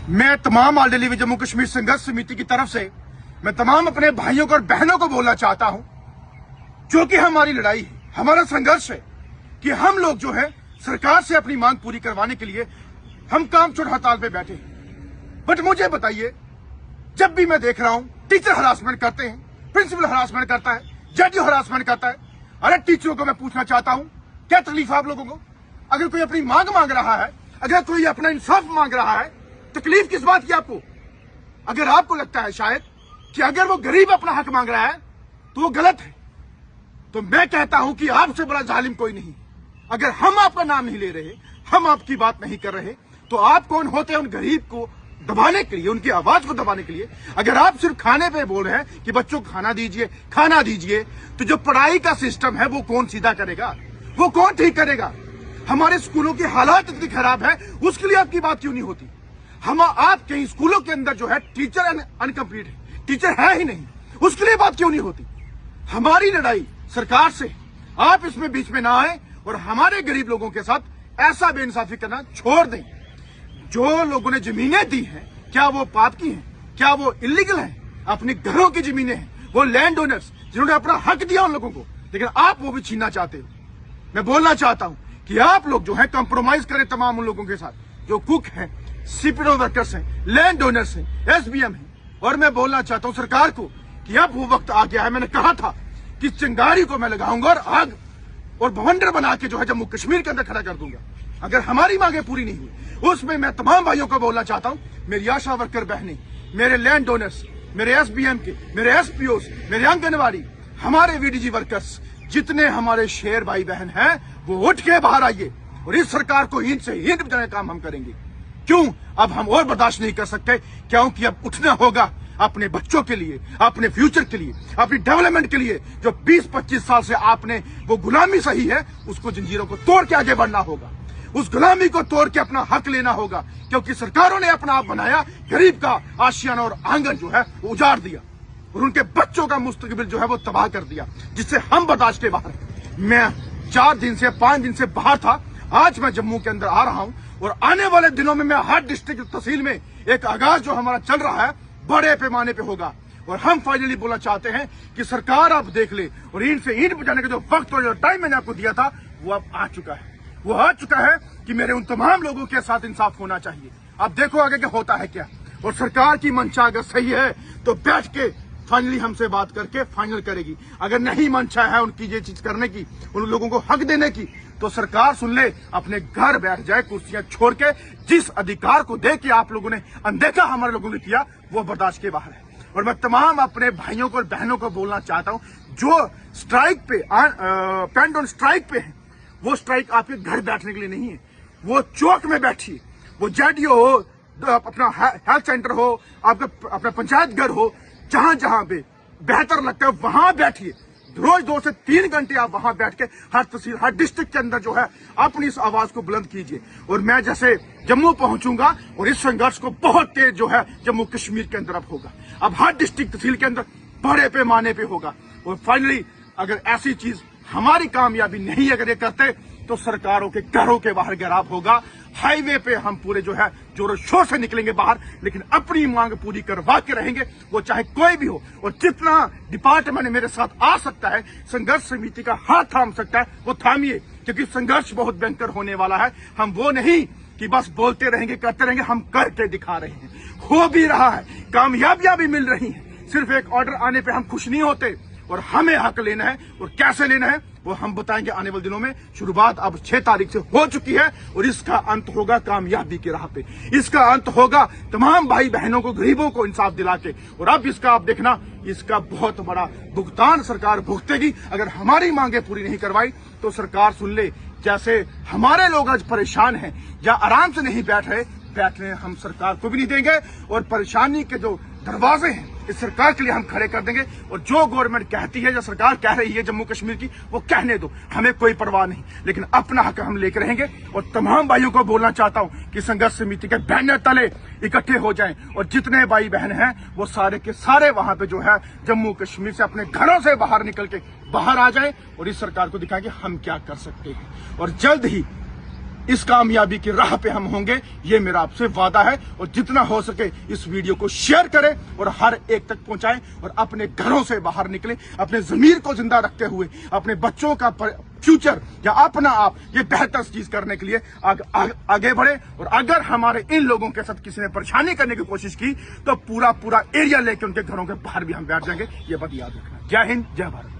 मैं तमाम ऑल दिल्ली जम्मू कश्मीर संघर्ष समिति की तरफ से मैं तमाम अपने भाइयों को और बहनों को बोलना चाहता हूं, जो कि हमारी लड़ाई है, हमारा संघर्ष है कि हम लोग जो है सरकार से अपनी मांग पूरी करवाने के लिए हम काम छोड़ हड़ताल पे बैठे हैं। बट मुझे बताइए, जब भी मैं देख रहा हूं टीचर हरासमेंट करते हैं, प्रिंसिपल हरासमेंट करता है, जज हरासमेंट करता है। अरे टीचरों को मैं पूछना चाहता हूं, क्या तकलीफ आप लोगों को? अगर कोई अपनी मांग मांग रहा है, अगर कोई अपना इंसाफ मांग रहा है, तकलीफ किस बात की आपको? अगर आपको लगता है शायद कि अगर वो गरीब अपना हक मांग रहा है तो वो गलत है, तो मैं कहता हूं कि आपसे बड़ा जालिम कोई नहीं। अगर हम आपका नाम नहीं ले रहे, हम आपकी बात नहीं कर रहे, तो आप कौन होते हैं उन गरीब को दबाने के लिए, उनकी आवाज को दबाने के लिए? अगर आप सिर्फ खाने पे बोल रहे हैं कि बच्चों को खाना दीजिए, तो जो पढ़ाई का सिस्टम है वो कौन सीधा करेगा, वो कौन ठीक करेगा? हमारे स्कूलों की हालात इतनी खराब है, उसके लिए आपकी बात क्यों नहीं होती? हम आप कहीं स्कूलों के अंदर जो है टीचर अनकम्प्लीट है, टीचर है ही नहीं, उसके लिए बात क्यों नहीं होती? हमारी लड़ाई सरकार से, आप इसमें बीच में ना आए और हमारे गरीब लोगों के साथ ऐसा बेइंसाफी करना छोड़ दें। जो लोगों ने जमीनें दी हैं, क्या वो पाप की हैं? क्या वो इलीगल हैं? अपने घरों की जमीनें हैं, वो लैंड ओनर्स जिन्होंने अपना हक दिया उन लोगों को, लेकिन आप वो भी छीनना चाहते हो। मैं बोलना चाहता हूं कि आप लोग जो है कंप्रोमाइज करें तमाम उन लोगों के साथ जो कुक हैं, सीपीओ वर्कर्स हैं, लैंड ओनर्स हैं, एसबीएम हैं। और मैं बोलना चाहता हूं सरकार को कि अब वो वक्त आ गया है। मैंने कहा था कि चिंगारी को मैं लगाऊंगा और आग और भवंडर बना के जो है जम्मू कश्मीर के अंदर खड़ा कर दूंगा अगर हमारी मांगे पूरी नहीं हुई। उसमें मैं तमाम भाइयों को बोलना चाहता हूं, मेरी आशा वर्कर बहनें, मेरे लैंड ओनर्स, मेरे एसबीएम के, मेरे एसपीओ, मेरे आंगनवाड़ी, हमारे वीडीजी वर्कर्स, जितने हमारे शेर भाई बहन हैं, वो उठ के बाहर आइए और इस सरकार को ईंट से ईंट बजाने का काम हम करेंगे। क्यों? अब हम और बर्दाश्त नहीं कर सकते, क्योंकि अब उठना होगा अपने बच्चों के लिए, अपने फ्यूचर के लिए, अपनी डेवलपमेंट के लिए। जो 20-25 साल से आपने वो गुलामी सही है, उसको जंजीरों को तोड़ के आगे बढ़ना होगा, उस गुलामी को तोड़ के अपना हक लेना होगा, क्योंकि सरकारों ने अपना आप बनाया, गरीब का आशियाना और आंगन जो है वो उजाड़ दिया और उनके बच्चों का मुस्तकबिल जो है वो तबाह कर दिया, जिससे हम बर्दाश्त के बाहर हैं। मैं 4 दिन से 5 दिन से बाहर था, आज मैं जम्मू के अंदर आ रहा हूं और आने वाले दिनों में मैं हर डिस्ट्रिक्ट तहसील में एक आगाज जो हमारा चल रहा है बड़े पैमाने पे होगा। और हम फाइनली बोलना चाहते हैं कि सरकार आप देख ले और ईंट से ईंट बजाने का जो वक्त और जो टाइम मैंने आपको दिया था वो अब आ चुका है। वो आ चुका है कि मेरे उन तमाम लोगों के साथ इंसाफ होना चाहिए। अब देखो आगे क्या होता है क्या। और सरकार की मंशा अगर सही है तो बैठ के फाइनली हमसे बात करके फाइनल करेगी। अगर नहीं मंशा है उनकी ये चीज करने की, उन लोगों को हक देने की, तो सरकार सुन ले, अपने घर बैठ जाए कुर्सियां छोड़ के। जिस अधिकार को दे के आप लोगों ने अनदेखा हमारे लोगों ने किया, वो बर्दाश्त के बाहर है। और मैं तमाम अपने भाइयों को और बहनों को बोलना चाहता हूं जो स्ट्राइक पे पेंड ऑन स्ट्राइक पे है, वो स्ट्राइक आपके घर बैठने के लिए नहीं है। वो चौक में बैठिए, वो जेडीओ हो, अपना हेल्थ सेंटर हो, आपका अपना पंचायत घर हो, जहां जहां पे बेहतर लगता है वहां बैठिए। रोज 2 से 3 घंटे आप वहां बैठ के हर तहसील, हर डिस्ट्रिक्ट के अंदर जो है अपनी इस आवाज को बुलंद कीजिए। और मैं जैसे जम्मू पहुंचूंगा और इस संघर्ष को बहुत तेज जो है जम्मू कश्मीर के अंदर अब होगा, अब हर डिस्ट्रिक्ट तहसील के अंदर बड़े पैमाने पे होगा। और फाइनली अगर ऐसी चीज हमारी कामयाबी नहीं अगर ये करते, तो सरकारों के घरों के बाहर घेराव होगा। हाईवे पे हम पूरे जो है जोरों शोर से निकलेंगे बाहर, लेकिन अपनी मांग पूरी करवा के रहेंगे, वो चाहे कोई भी हो। और जितना डिपार्टमेंट मेरे साथ आ सकता है, संघर्ष समिति का हाथ थाम सकता है, वो थामिए, क्योंकि संघर्ष बहुत भयंकर होने वाला है। हम वो नहीं कि बस बोलते रहेंगे, करते रहेंगे, हम करके दिखा रहे हैं। हो भी रहा है, कामयाबियां भी मिल रही हैं। सिर्फ एक ऑर्डर आने पे हम खुश नहीं होते और हमें हक लेना है, और कैसे लेना है वो हम बताएंगे आने वाले दिनों में। शुरुआत अब 6 तारीख से हो चुकी है और इसका अंत होगा कामयाबी की राह पे। इसका अंत होगा तमाम भाई बहनों को, गरीबों को इंसाफ दिला के। और अब इसका आप देखना, इसका बहुत बड़ा भुगतान सरकार भुगतेगी अगर हमारी मांगे पूरी नहीं करवाई। तो सरकार सुन ले, जैसे हमारे लोग आज परेशान हैं या आराम से नहीं बैठ रहे, बैठने हम सरकार को भी नहीं देंगे। और परेशानी के जो दरवाजे हैं इस सरकार के लिए हम खड़े कर देंगे। और जो गवर्नमेंट कहती है या सरकार कह रही है जम्मू कश्मीर की, वो कहने दो, हमें कोई परवाह नहीं, लेकिन अपना हक हम लेकर रहेंगे। और तमाम भाइयों को बोलना चाहता हूं कि संघर्ष समिति के बैनर तले इकट्ठे हो जाएं और जितने भाई बहन हैं वो सारे के सारे वहां पे जो है जम्मू कश्मीर से अपने घरों से बाहर निकल के बाहर आ जाएं और इस सरकार को दिखाएं कि हम क्या कर सकते हैं। और जल्द ही इस कामयाबी की राह पे हम होंगे, ये मेरा आपसे वादा है। और जितना हो सके इस वीडियो को शेयर करें और हर एक तक पहुंचाएं और अपने घरों से बाहर निकलें, अपने ज़मीर को जिंदा रखते हुए अपने बच्चों का फ्यूचर या अपना आप ये बेहतर चीज करने के लिए आगे बढ़े। और अगर हमारे इन लोगों के साथ किसी ने परेशानी करने की कोशिश की तो पूरा एरिया लेके उनके घरों के बाहर भी हम बैठ जाएंगे। ये बात याद रखना। जय हिंद, जय भारत।